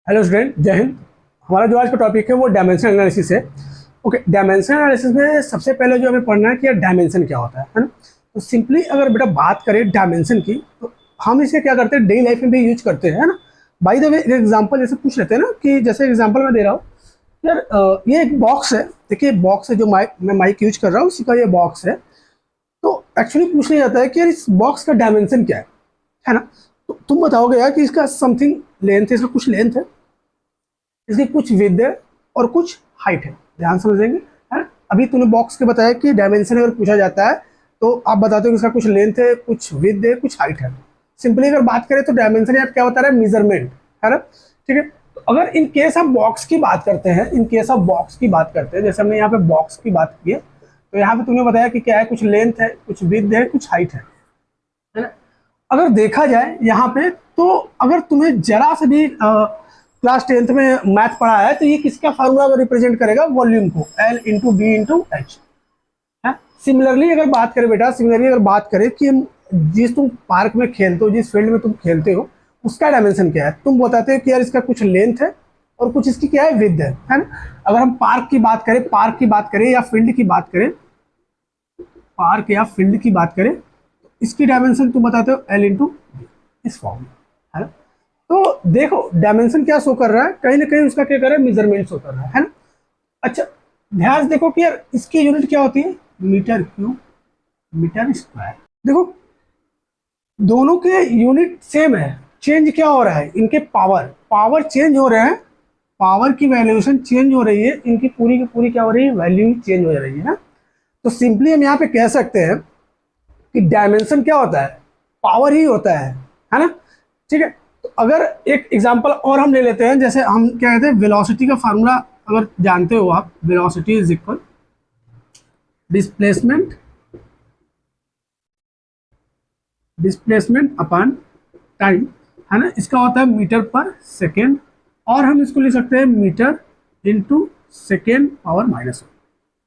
Hello student, जय हिंद। हमारा जो आज का टॉपिक है वो डायमेंशन एनालिसिस है। ओके, डायमेंशन एनालिसिस में सबसे पहले जो हमें पढ़ना है कि यार डायमेंशन क्या होता है ना। तो सिंपली अगर बेटा बात करें डायमेंशन की, तो हम इसे क्या करते हैं, डेली लाइफ में भी यूज करते हैं, है ना। बाय द वे एक एग्जांपल जैसे पूछ लेते हैं ना, कि जैसे एग्जांपल मैं दे रहा हूँ यार, ये एक बॉक्स है। देखिए बॉक्स है, जो मैं माइक यूज कर रहा हूँ उसी का ये बॉक्स है। तो एक्चुअली पूछ लिया जाता है कि यार इस बॉक्स का डायमेंशन क्या है ना। तो तुम बताओगे यार कि इसका समथिंग लेंथ है, इसका कुछ लेंथ है, इसकी कुछ विड्थ है और कुछ हाइट है। ध्यान समझेंगे, है ना। अभी तूने बॉक्स के बताया कि डायमेंशन अगर पूछा जाता है तो आप बताते हो कि इसका कुछ लेंथ है, कुछ विड्थ है, कुछ हाइट है। सिंपली अगर बात करें तो डायमेंशन यार क्या होता है, मेजरमेंट, है ना। ठीक है, तो अगर इन केस हम बॉक्स की बात करते हैं, इन केस ऑफ बॉक्स की बात करते हैं, जैसे हमने यहाँ पे बॉक्स की बात की है, तो यहाँ पे तूने बताया कि क्या है, कुछ लेंथ है, कुछ विड्थ है, कुछ हाइट है ना। अगर देखा जाए यहाँ पे, तो अगर तुम्हें जरा से भी क्लास 10th में मैथ पढ़ा है, तो ये किसका फार्मूला रिप्रेजेंट करेगा, वॉल्यूम को, L into B into H है। सिमिलरली अगर बात करें बेटा, सिमिलरली अगर बात करें कि जिस तुम पार्क में खेलते हो, जिस फील्ड में तुम खेलते हो, उसका डायमेंशन क्या है, तुम बताते हो कि यार इसका कुछ लेंथ है और कुछ इसकी क्या है, विड्थ है ना। अगर हम पार्क की बात करें, पार्क की बात करें या फील्ड की बात करें, पार्क या फील्ड की बात करें, इसकी डायमेंशन तुम बताते हो L इंटू इस फॉर्म में, है ना। तो देखो डायमेंशन क्या शो कर रहा है, कहीं ना कहीं उसका क्या कर रहा है, मेजरमेंट शो कर रहा है ना। अच्छा, ध्यान से देखो कि यार इसकी यूनिट क्या होती है, मीटर क्यूब, मीटर स्क्वायर। देखो दोनों के यूनिट सेम है, चेंज क्या हो रहा है, इनके पावर पावर चेंज हो रहे हैं, पावर की वैल्यूएशन चेंज हो रही है, इनकी पूरी की पूरी क्या हो रही है, वैल्यू चेंज हो रही है ना। तो सिंपली हम यहाँ पे कह सकते हैं कि डायमेंशन क्या होता है, पावर ही होता है ना। ठीक है, तो अगर एक एग्जांपल और हम ले लेते हैं, जैसे हम क्या कहते हैं, वेलोसिटी का फार्मूला अगर जानते हो आप, velocity is equal displacement, displacement upon time, है ना। इसका होता है मीटर पर सेकेंड, और हम इसको लिख सकते हैं metre into second power minus one.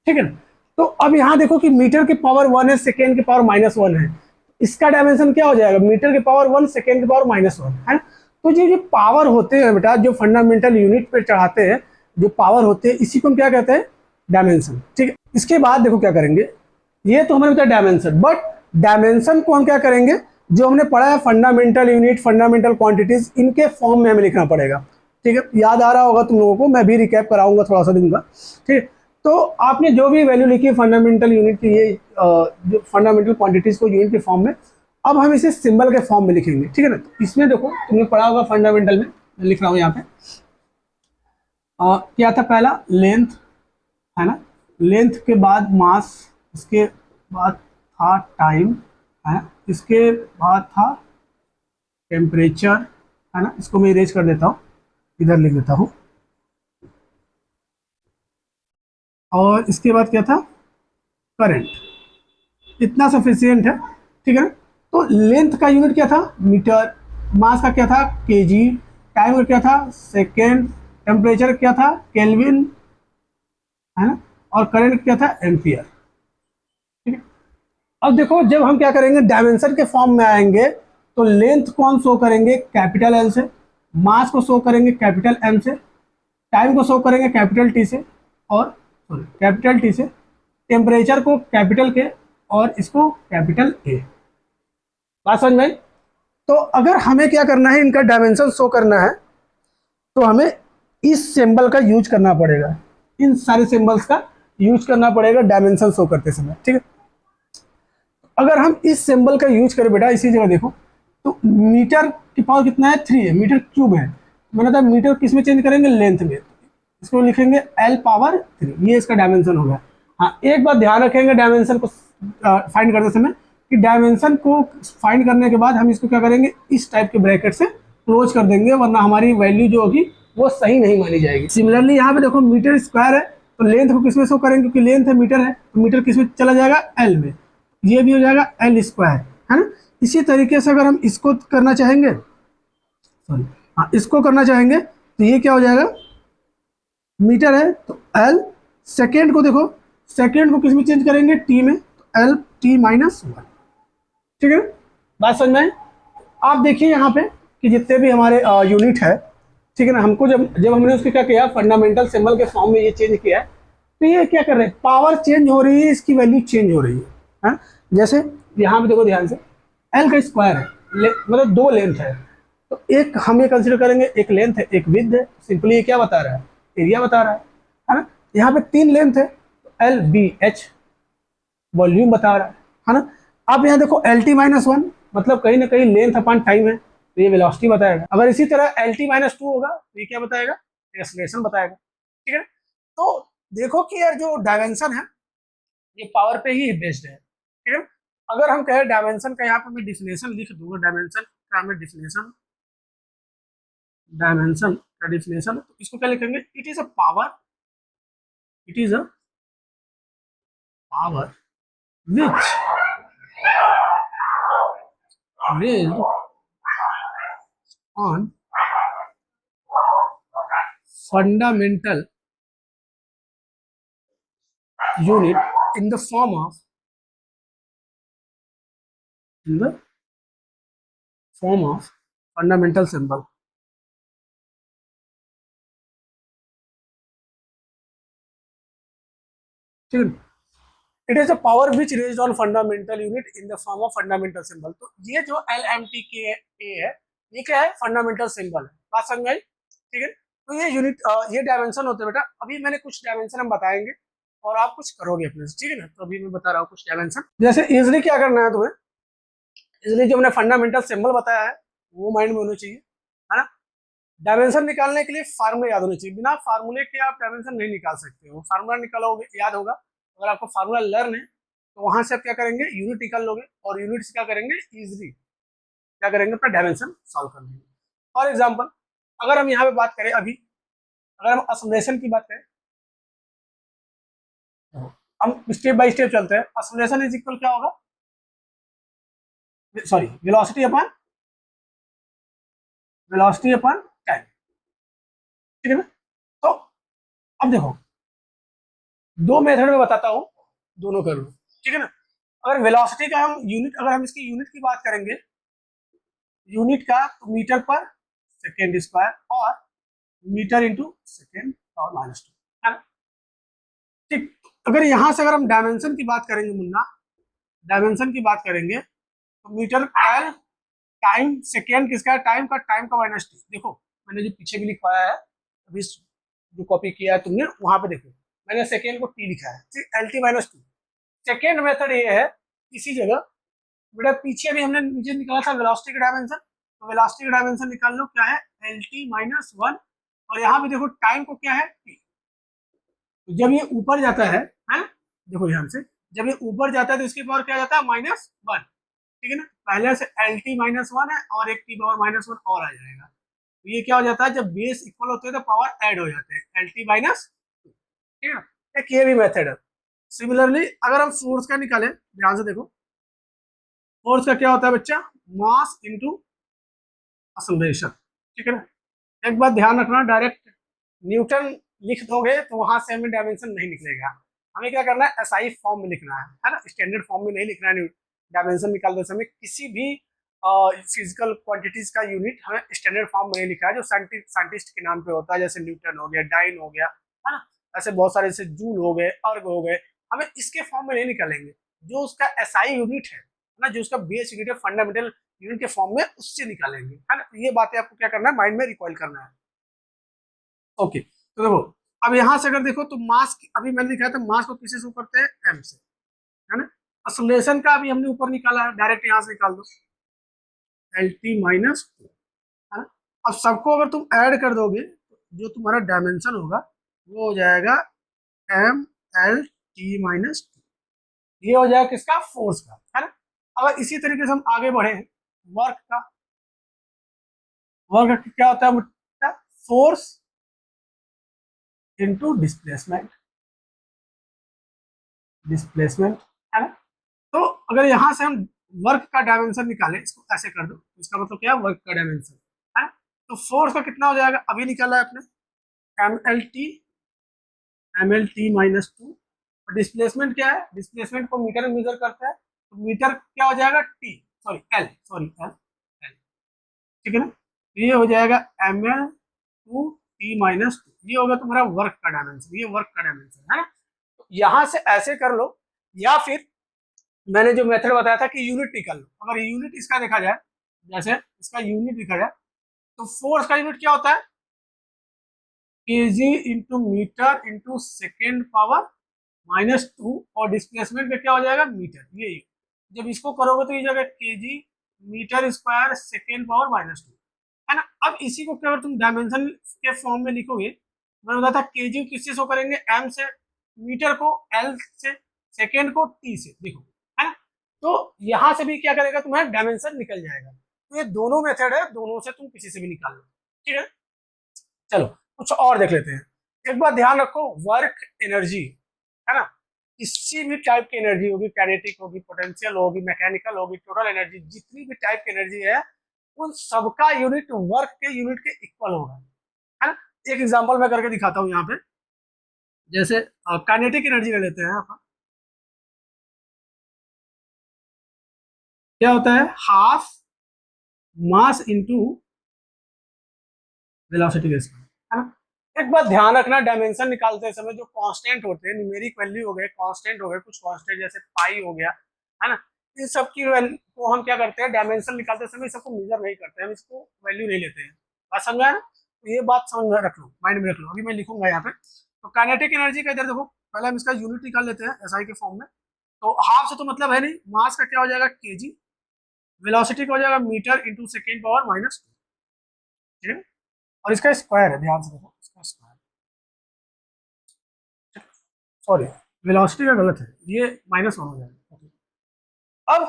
ठीक है ना। तो अब यहाँ देखो कि मीटर की पावर वन है, सेकेंड की पावर माइनस वन है, इसका डायमेंशन क्या हो जाएगा, मीटर की पावर वन, सेकेंड की पावर माइनस वन, है ना। तो ये जो पावर होते हैं बेटा, जो फंडामेंटल यूनिट पे चढ़ाते हैं, जो पावर होते हैं, इसी को हम क्या कहते हैं, डायमेंशन। ठीक है, इसके बाद देखो क्या करेंगे, ये तो हमारे बताया डायमेंशन, बट डायमेंशन को हम क्या करेंगे, जो हमने पढ़ा है फंडामेंटल यूनिट, फंडामेंटल क्वांटिटीज, इनके फॉर्म में हमें लिखना पड़ेगा। ठीक है, याद आ रहा होगा तुम लोगों को, मैं भी रिकैप कराऊंगा, थोड़ा सा दूंगा। ठीक है, तो आपने जो भी वैल्यू लिखी है फंडामेंटल यूनिट की, ये जो फंडामेंटल क्वांटिटीज को यूनिट के फॉर्म में, अब हम इसे सिंबल के फॉर्म में लिखेंगे। ठीक है ना। तो इसमें देखो तुमने पढ़ा होगा फंडामेंटल में, मैं लिख रहा हूँ यहाँ पे, क्या था, पहला लेंथ, है ना, लेंथ के बाद मास, इसके बाद था टाइम, है ना, इसके बाद था टेम्परेचर, है ना। इसको मैं इरेज कर देता हूँ, इधर लिख देता हूँ, और इसके बाद क्या था, करंट। इतना सफिशियंट है। ठीक है ना। तो लेंथ का यूनिट क्या था, मीटर, मास का क्या था, केजी, टाइम का क्या था, सेकेंड, टेम्परेचर क्या था, केल्विन, है ना, और करंट क्या था, एम्पियर। ठीक है, अब देखो जब हम क्या करेंगे, डायमेंशन के फॉर्म में आएंगे, तो लेंथ को हम शो करेंगे कैपिटल एल से, मास को शो करेंगे कैपिटल एम से, टाइम को शो करेंगे कैपिटल टी से, और सॉरी कैपिटल टी से, टेम्परेचर को कैपिटल के, और इसको कैपिटल ए। बात समझ में आई? तो अगर हमें क्या करना है, इनका डायमेंशन शो करना है, तो हमें इस सिंबल का यूज करना पड़ेगा, इन सारे सिंबल्स का यूज करना पड़ेगा डायमेंशन शो करते समय। ठीक है, अगर हम इस सिंबल का यूज करें बेटा, इसी जगह देखो, तो मीटर की पावर कितना है, 3 है, मीटर क्यूब है, मैंने कहा मीटर किस में चेंज करेंगे, लेंथ में, इसको लिखेंगे L पावर 3, ये इसका डायमेंशन होगा। हाँ, एक बात ध्यान रखेंगे डायमेंशन को फाइंड करते समय, कि डायमेंशन को फाइंड करने के बाद हम इसको क्या करेंगे, इस टाइप के ब्रैकेट से क्लोज कर देंगे, वरना हमारी वैल्यू जो होगी वो सही नहीं मानी जाएगी। सिमिलरली यहाँ पे देखो मीटर स्क्वायर है, तो लेंथ को किसमें शो करेंगे, क्योंकि लेंथ है, मीटर है, तो मीटर किसमें चला जाएगा, L में, ये भी हो जाएगा L स्क्वायर, है ना। इसी तरीके से अगर हम इसको करना चाहेंगे, सॉरी हाँ, इसको करना चाहेंगे, तो ये क्या हो जाएगा, मीटर है तो L, सेकेंड को देखो, सेकेंड को किस में चेंज करेंगे, टी में, तो L टी माइनस वन। ठीक है, बात समझ में आई? आप देखिए यहाँ पे कि जितने भी हमारे यूनिट है, ठीक है ना। हमको जब जब हमने उसके क्या किया, फंडामेंटल सिंबल के फॉर्म में ये चेंज किया है, तो ये क्या कर रहे हैं, पावर चेंज हो रही है, इसकी वैल्यू चेंज हो रही है। हाँ? जैसे यहाँ पे देखो ध्यान से, एल का स्क्वायर है, मतलब दो लेंथ है, तो एक हम ये कंसिडर करेंगे, एक लेंथ है एक विड्थ है। सिंपली ये क्या बता रहा है, एरिया बता रहा है ना। यहाँ पे तीन लेंथ है, एल बी एच वॉल्यूम बता रहा है ना। अब यहाँ देखो एल टी माइनस वन, मतलब कहीं ना कहीं लेंथ अपॉन टाइम है, तो ये वेलोसिटी बताएगा। अगर इसी तरह एल टी माइनस टू होगा तो ये क्या बताएगा, एक्सेलरेशन बताएगा। ठीक है, तो देखो कि यार जो डायमेंशन है ये पावर पे ही बेस्ड है। ठीक है, अगर हम कहें डायमेंशन का, यहाँ पे मैं डिफिनेशन लिख दूंगा, डायमेंशन का मैं डिफिनेशन, डायमेंशन का डिफिनेशन, तो इसको क्या लिखेंगे, it is a power, it is a power which based on fundamental unit in the form of, in the form of fundamental symbol. ठीक है, it is a power which raised on fundamental unit in the form of fundamental symbol. तो ये जो L M T के ए है, ये क्या है, फंडामेंटल सिंबल है। बात समझ आई। ठीक है, तो ये यूनिट, ये डायमेंशन होते हैं बेटा। अभी मैंने कुछ डायमेंशन हम बताएंगे और आप कुछ करोगे अपने से, ठीक है ना। तो अभी मैं बता रहा हूँ कुछ डायमेंशन। जैसे इजली क्या करना है तुम्हें, इसलिए जो मैंने फंडामेंटल सिंबल बताया है वो माइंड में होना चाहिए, है ना। डायमेंशन निकालने के लिए फार्मूला याद होना चाहिए, बिना फार्मूले के आप डायमेंशन नहीं निकाल सकते हो। फार्मूला निकालोगे याद होगा, अगर आपको फार्मूला लर्न है तो वहां से आप क्या करेंगे, यूनिट निकाल लोगे, और यूनिट से क्या करेंगे, इजिली क्या करेंगे, अपना डायमेंशन सॉल्व कर लेंगे। फॉर एग्जाम्पल, अगर हम यहाँ पे बात करें अभी, अगर हम असोलेशन की बात करें, हम स्टेप बाय स्टेप चलते हैं। असोलेशन इज इक्वल क्या होगा, सॉरी, वेलोसिटी अपॉन टाइम। ठीक है ना। तो अब देखो, दो मेथड में बताता हूँ, दोनों कर लो। ठीक है ना। अगर वेलोसिटी का हम यूनिट, अगर हम इसकी यूनिट की बात करेंगे, यूनिट का तो मीटर पर सेकेंड स्क्वायर, और मीटर इंटू सेकेंड और माइनस टू, है ना। ठीक, अगर यहां से अगर हम डायमेंशन की बात करेंगे मुन्ना, डायमेंशन की बात करेंगे, तो मीटर एल, टाइम सेकेंड किसका है, टाइम का माइनस टू। देखो मैंने जो पीछे भी लिखवाया है, अभी जो कॉपी किया है तुमने, वहां पे देखो मैंने सेकेंड को टी लिखा है, L T minus to. Second method ये है, इसी जगह बेटा पीछे भी हमने नीचे निकाला था वेलोसिटी का डायमेंशन, तो वेलोसिटी का डायमेंशन निकाल लो, क्या है, एल टी माइनस वन। और यहाँ पे देखो टाइम को क्या है, टी। तो जब ये ऊपर जाता है, देखो ध्यान से, जब ये ऊपर जाता है तो इसकी पावर क्या जाता है, माइनस वन। ठीक है ना, पहले से एल टी माइनस वन है और एक टी पावर माइनस वन और आ जाएगा। तो ये क्या हो जाता है, जब बेस इक्वल होते हैं तो पावर ऐड हो जाते हैं, एल टी माइनस। ठीक है ना, एक ये भी मेथड है। सिमिलरली अगर हम फोर्स का निकालें, ध्यान से देखो, फोर्स का क्या होता है बच्चा, मास इंटू एक्सेलरेशन। ठीक है ना। एक बात ध्यान रखना, डायरेक्ट न्यूटन लिख दोगे तो वहां से हमें डायमेंशन नहीं निकलेगा। हमें क्या करना है, एसआई फॉर्म में लिखना है ना, स्टैंडर्ड फॉर्म में नहीं लिखना है। डायमेंशन निकालते समय किसी भी फिजिकल क्वांटिटीज का यूनिट हमें स्टैंडर्ड फॉर्म में नहीं लिखा है, जो साइंटिस्ट के नाम पे होता है, जैसे न्यूटन हो गया, डाइन हो गया, है ना। ऐसे बहुत सारे, जैसे जूल हो गए, अर्ग हो गए, हमें इसके फॉर्म में नहीं निकालेंगे। जो उसका एसआई यूनिट है ना, जो उसका बेस यूनिट है, फंडामेंटल यूनिट के फॉर्म में, उससे निकालेंगे, है ना। तो ये बातें आपको क्या करना है, माइंड में रिकॉइल करना है। ओके, तो देखो, अब यहां से अगर देखो तो मास, अभी मैंने लिखा था मास को किससे शो करते हैं, एम से, है ना। एक्सेलरेशन का अभी हमने ऊपर निकाला है, डायरेक्ट यहां से निकाल दो, एल टी माइनस, है ना। अब सबको अगर तुम ऐड कर दोगे तो जो तुम्हारा डायमेंशन होगा वो हो जाएगा एम एल टी माइनस, ये हो जाएगा किसका, फोर्स का, है ना। अगर इसी तरीके से हम आगे बढ़े, वर्क का, वर्क क्या होता है, फोर्स इंटू डिस्प्लेसमेंट, डिस्प्लेसमेंट, है ना। तो अगर यहां से हम वर्क का डायमेंशन निकालें, इसको ऐसे कर दो, इसका मतलब क्या है, वर्क का डायमेंशन, है। तो फोर्स का कितना हो जाएगा, अभी निकाला है आपने, M L T minus two. Displacement क्या है, डिस्प्लेसमेंट को मीटर में मेजर करता है, तो मीटर क्या हो जाएगा, टी, सॉरी एल, एल, ठीक है ना। तो ये हो जाएगा एम एल 2t-2, ये होगा तुम्हारा वर्क का डायमेंशन, ये वर्क का डायमेंशन है ना। तो यहाँ से ऐसे कर लो, या फिर मैंने जो मेथड बताया था कि यूनिट निकाल लो। अगर यूनिट इसका देखा जाए, जैसे इसका यूनिट देखा जाए, तो फोर्स का यूनिट क्या होता है, KG into metre into second power -2, और डिस्प्लेसमेंट का क्या हो जाएगा, मीटर। ये जब इसको करोगे तो ये जाएगा KG metre square second power -2, है ना। अब इसी को अगर तुम डायमेंशन के फॉर्म में लिखोगे, मैंने बताया था केजी किससे शो करेंगे, एम से, मीटर को एल से, सेकेंड को टी से, देखो, है ना। तो यहां से भी क्या करेगा, तुम्हारा डायमेंशन निकल जाएगा। तो ये दोनों मेथड है, दोनों से तुम किसी से भी निकाल लो, ठीक है। चलो कुछ और देख लेते हैं। एक बात ध्यान रखो, वर्क एनर्जी, है ना, किसी भी टाइप की एनर्जी होगी, कैनेटिक होगी, पोटेंशियल होगी, मैकेनिकल होगी, टोटल एनर्जी, जितनी भी टाइप की एनर्जी है, उन सबका यूनिट वर्क के यूनिट के इक्वल होगा, है ना। एक एग्जांपल मैं करके दिखाता हूँ यहाँ पे, जैसे काइनेटिक एनर्जी ले लेते हैं अपन। क्या होता है, हाफ मास इनटू वेलोसिटी के स्क्वायर, है ना। एक बात ध्यान रखना, डायमेंशन निकालते समय जो कांस्टेंट होते हैं, न्यूमेरिक वैल्यू हो गए, कांस्टेंट हो गए, कुछ कांस्टेंट जैसे पाई हो गया, है ना, इन सब की वैल्यू को हम क्या करते हैं, डायमेंशन निकालते समय सबको मेजर नहीं करते हैं, हम इसको वैल्यू नहीं लेते हैं। बात समझा ना। तो ये बात समझ में रख लो, माइंड में रख लो। अभी मैं लिखूंगा यहाँ पे, तो काइनेटिक एनर्जी का इधर देखो, पहले हम इसका यूनिट निकाल लेते हैं एसआई के फॉर्म में। तो हाफ से तो मतलब है नहीं, मास का क्या हो जाएगा, केजी, वेलोसिटी का हो जाएगा मीटर इंटू सेकेंड पावर -2, ठीक है। और इसका स्क्वायर है, ध्यान से देखो, इसका स्क्वायर, सॉरी वेलोसिटी का गलत है, ये -1 हो जाएगा। अब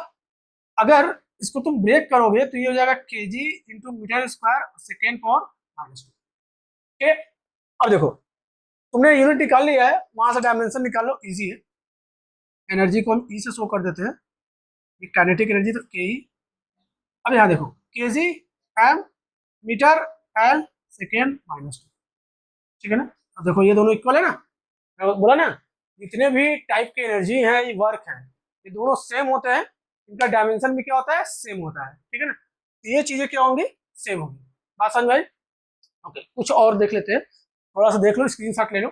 अगर इसको तुम ब्रेक करोगे तो ये हो जाएगा KG into metre square second power -2, ठीक है। अब देखो, तुमने यूनिट निकाल लिया है, वहां से डायमेंशन निकाल लो, इजी है। एनर्जी को हम ई से शो कर देते हैं, ये काइनेटिक एनर्जी, तो के ई। अब यहाँ देखो, KG M metre L second -2, ठीक है ना। अब देखो ये दोनों इक्वल है ना, मैं बोला ना, जितने भी टाइप के एनर्जी हैं, ये वर्क है, ये दोनों सेम होते हैं, इनका डायमेंशन भी क्या होता है, सेम होता है, ठीक है ना। तो ये चीजें क्या होंगी, सेम होंगी। बात समझ में आई। ओके, कुछ और देख लेते हैं, थोड़ा सा देख लो, स्क्रीनशॉट ले लो,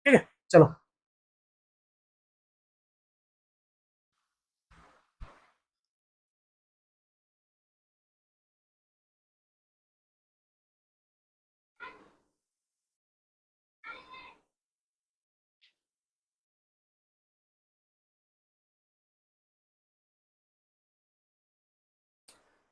ठीक है। चलो,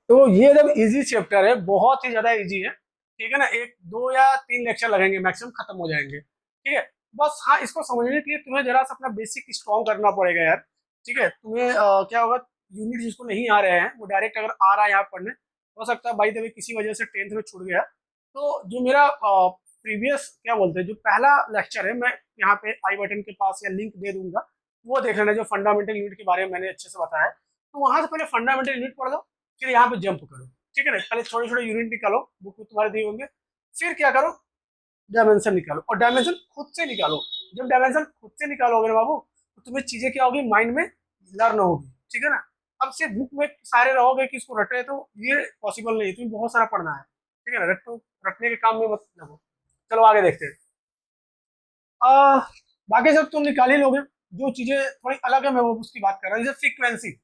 तो ये जब इजी चैप्टर है, बहुत ही ज्यादा इजी है, ठीक है ना। एक दो या तीन लेक्चर लगेंगे मैक्सिमम, खत्म हो जाएंगे, ठीक है। बस हाँ, इसको समझने के लिए तुम्हें जरा सा अपना बेसिक स्ट्रॉन्ग करना पड़ेगा यार, ठीक है। तुम्हें क्या होगा, यूनिट जिसको नहीं आ रहे हैं वो डायरेक्ट अगर आ रहा है यहाँ पढ़ने, हो सकता है भाई तभी किसी वजह से टेंथ में छूट गया, तो जो मेरा प्रीवियस क्या बोलते हैं, जो पहला लेक्चर है, मैं यहाँ पे आई बटन के पास या लिंक दे दूंगा, वो देख लेना, जो फंडामेंटल यूनिट के बारे में मैंने अच्छे से बताया है। तो वहां से पहले फंडामेंटल यूनिट पढ़ लो, फिर यहाँ पे जंप करो, ठीक है ना। पहले छोटे छोटे यूनिट निकालो, बुक में तुम्हारे दिए होंगे, फिर क्या करो, डायमेंशन निकालो, और डायमेंशन खुद से निकालो। जब डायमेंशन खुद से निकालोगे ना बाबू, तो तुम्हें चीजें क्या होगी, माइंड में लर्न होगी, ठीक है ना। अब सिर्फ बुक में सारे रहोगे कि इसको रटे, तो ये पॉसिबल नहीं है, तुम्हें बहुत सारा पढ़ना है, ठीक है ना। रटने के काम में मत लगो। चलो आगे देखते हैं। आ, बाकी सब तुम निकाल ही लोगे, जो चीजें थोड़ी अलग है मैं वो उसकी बात कर रहा हूँ, जैसे फ्रीक्वेंसी।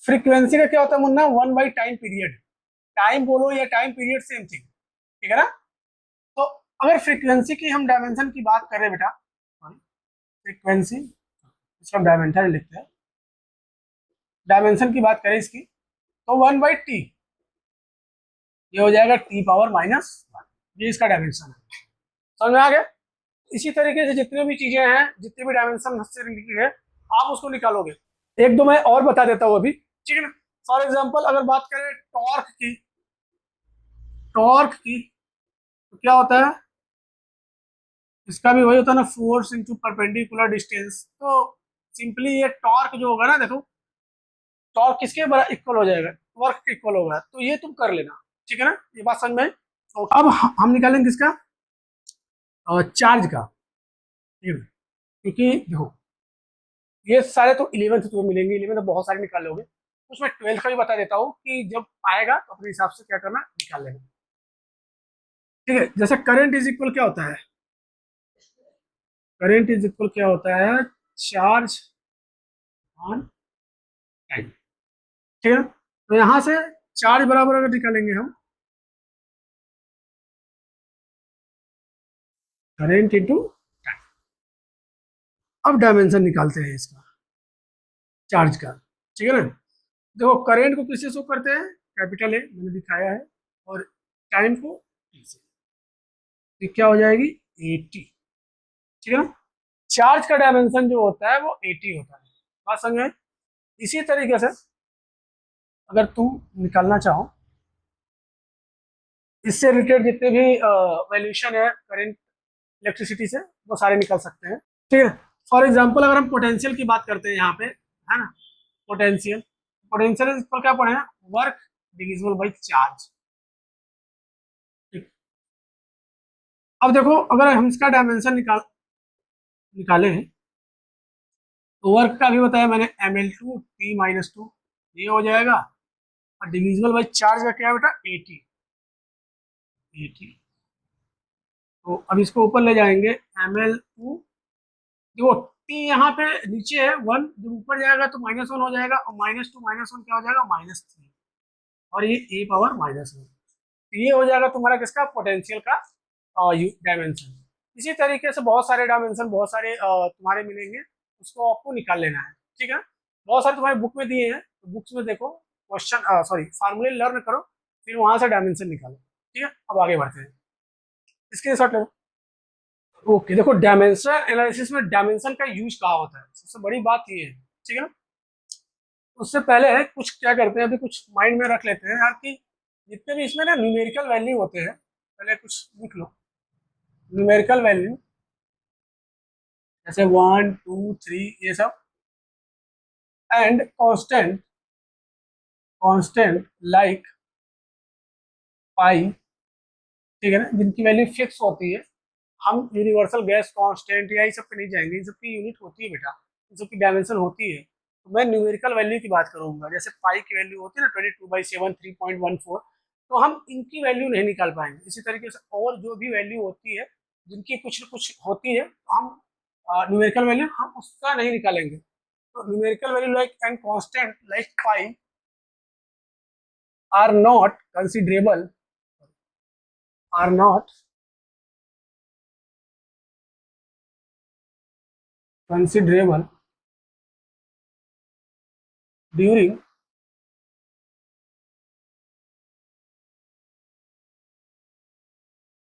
फ्रीक्वेंसी का क्या होता है मुन्ना, 1/टाइम पीरियड, टाइम बोलो या टाइम पीरियड सेम थिंग, ठीक है ना। तो अगर फ्रीक्वेंसी की हम डायमेंशन की बात करें बेटा, फ्रीक्वेंसी, इसका डायमेंशन लिखते हैं, डायमेंशन की बात करें इसकी, तो 1/t, ये हो जाएगा t⁻⁻1, ये इसका डायमेंशन है। समझ में आ गया। इसी तरीके से जितने भी चीजें हैं, जितने भी डायमेंशन से रिलेटेड है, आप उसको निकालोगे। एक दो मैं और बता देता हूँ अभी, ठीक है ना। फॉर एग्जाम्पल अगर बात करें टॉर्क की, तो क्या होता है, इसका भी वही होता है ना, फोर्स इंटू परपेंडिकुलर डिस्टेंस। तो सिंपली ये टॉर्क जो होगा ना, देखो टॉर्क किसके बराबर इक्वल हो जाएगा, वर्क के इक्वल होगा, तो ये तुम कर लेना, ठीक है ना। ये बात समझ में आई? तो अब हम निकालेंगे किसका, चार्ज का, ठीक है। क्योंकि देखो, ये सारे तो 11th तुम्हें मिलेंगे, 11th तो बहुत सारे निकाल लोगे, कुछ मैं 12th का भी बता देता हूँ कि जब आएगा तो अपने हिसाब से क्या करना, निकाल लेना। ठीक है, जैसे करंट इज इक्वल क्या होता है, करंट इज इक्वल क्या होता है, चार्ज ऑन टाइम। ठीक है, तो यहाँ से चार्ज बराबर अगर निकालेंगे हम, करंट इंटू टाइम। अब डायमेंशन निकालते हैं इसका, चार्ज का। ठीक है ना, देखो करंट को किससे शो करते हैं, कैपिटल ए मैंने दिखाया है, और टाइम को टी से। तो क्या हो जाएगी, 80। ठीक है ना, चार्ज का डायमेंशन जो होता है वो 80 होता है। बात समझ में? इसी तरीके से अगर तुम निकालना चाहो, इससे रिलेटेड जितने भी वैल्यूशन है करंट इलेक्ट्रिसिटी से, वो सारे निकल सकते हैं। ठीक है, फॉर एग्जांपल अगर हम पोटेंशियल की बात करते हैं यहाँ पे, है ना, पोटेंशियल, पोटेंशियल इक्वल क्या पढ़े हैं, वर्क डिविजिबल बाई चार्ज। अब देखो अगर हम इसका डायमेंशन निकाले हैं, तो वर्क का भी बताया मैंने, ml2 t-2 ये हो जाएगा, और डिविजिबल बाई चार्ज का क्या है बेटा, 80। 80, तो अब इसको ऊपर ले जाएंगे, ml2, देखो t यहाँ पे नीचे है 1, जब ऊपर जाएगा तो -1 हो जाएगा, और -2 -1 क्या हो जाएगा, -3, और ये a पावर -1। तो ये हो जाएगा तुम्हारा किसका, पोटेंशियल का डायमेंशन। इसी तरीके से बहुत सारे डायमेंशन, बहुत सारे तुम्हारे मिलेंगे, उसको आपको निकाल लेना है। ठीक है, बहुत सारे तुम्हारे बुक में दिए हैं, तो बुक्स में देखो, क्वेश्चन सॉरी फार्मूले लर्न करो, फिर वहां से डायमेंशन निकालो। ठीक है, अब आगे बढ़ते हैं, स्क्रीनशॉट लो। ओके, देखो डायमेंशन एनालिसिस में डायमेंशन का यूज कहाँ होता है, सबसे बड़ी बात ये है। ठीक है ना, उससे पहले कुछ क्या करते हैं, अभी कुछ माइंड में रख लेते हैं यार, कि जितने भी इसमें ना न्यूमेरिकल वैल्यू होते हैं, पहले कुछ लिख लो, न्यूमेरिकल वैल्यू जैसे 1 2 3 ये सब, एंड कांस्टेंट, कांस्टेंट लाइक पाई। ठीक है ना, जिनकी वैल्यू फिक्स होती है, हम यूनिवर्सल गैस कांस्टेंट या ये सब पे नहीं जाएंगे, इन सबकी यूनिट होती है बेटा, इन सबकी डायमेंशन होती है। तो मैं न्यूमेरिकल वैल्यू की बात करूंगा, जैसे पाई की वैल्यू होती है ना 22/7 3.14, तो हम इनकी वैल्यू नहीं निकाल पाएंगे। इसी तरीके से और जो भी वैल्यू होती है, जिनकी कुछ न कुछ होती है, तो हम न्यूमेरिकल वैल्यू हम उसका नहीं निकालेंगे। तो numerical value like and constant like pi are not considerable, are not considerable during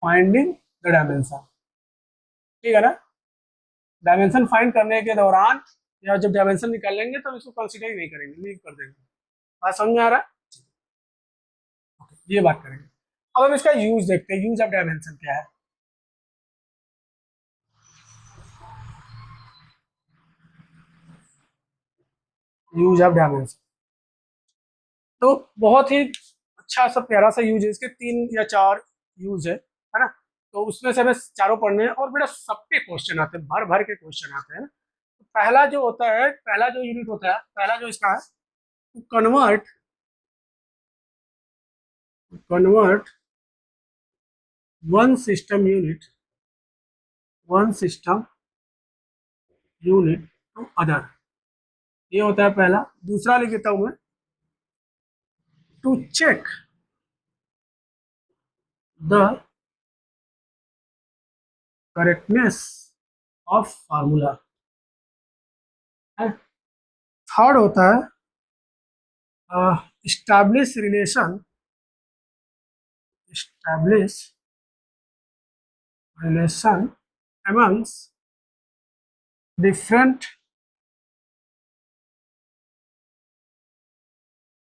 finding the dimension। ठीक है ना, डायमेंशन फाइंड करने के दौरान या जब डायमेंशन निकालेंगे तो इसको कंसीडर ही नहीं करेंगे, लीव कर देंगे। बात समझ में आ रहा है? ये बात करेंगे। अब हम इसका यूज देखते हैं, यूज ऑफ डायमेंशन क्या है। यूज ऑफ डायमेंशन तो बहुत ही अच्छा सा प्यारा सा यूज है, इसके 3 या 4 यूज है ना। तो उसमें से हमें चारों पढ़ने हैं, और बेटा सबके क्वेश्चन आते हैं, भर भर के क्वेश्चन आते हैं ना। तो पहला जो होता है, पहला जो यूनिट होता है, पहला जो इसका है, convert, convert one system unit, one system unit to other, ये होता है पहला। दूसरा लिख देता हूं मैं, to check the correctness of formula. Third होता है establish relation, establish relation amongst different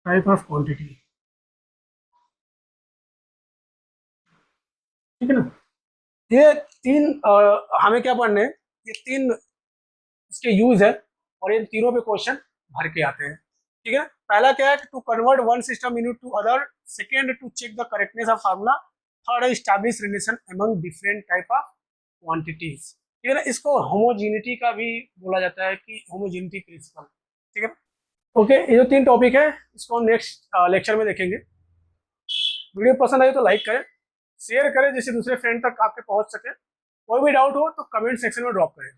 type of quantity। ठीक है ना, ये 3 हमें क्या पढ़ने हैं, ये 3 इसके यूज है, और इन तीनों पे क्वेश्चन भर के आते हैं। ठीक है, पहला क्या है, to convert one system unit to other, second to check the correctness of formula, third है establish relation among different type of quantities. ठीक है ना, इसको होमोजेनिटी का भी बोला जाता है, कि होमोजेनिटी प्रिंसिपल। ठीक है, ओके, ये जो 3 टॉपिक है इसको हम नेक्स्ट लेक्चर में देखेंगे। वीडियो पसंद आई तो लाइक करें, शेयर करें जिससे दूसरे फ्रेंड तक आपके पहुंच सके। कोई भी डाउट हो तो कमेंट सेक्शन में ड्रॉप करें।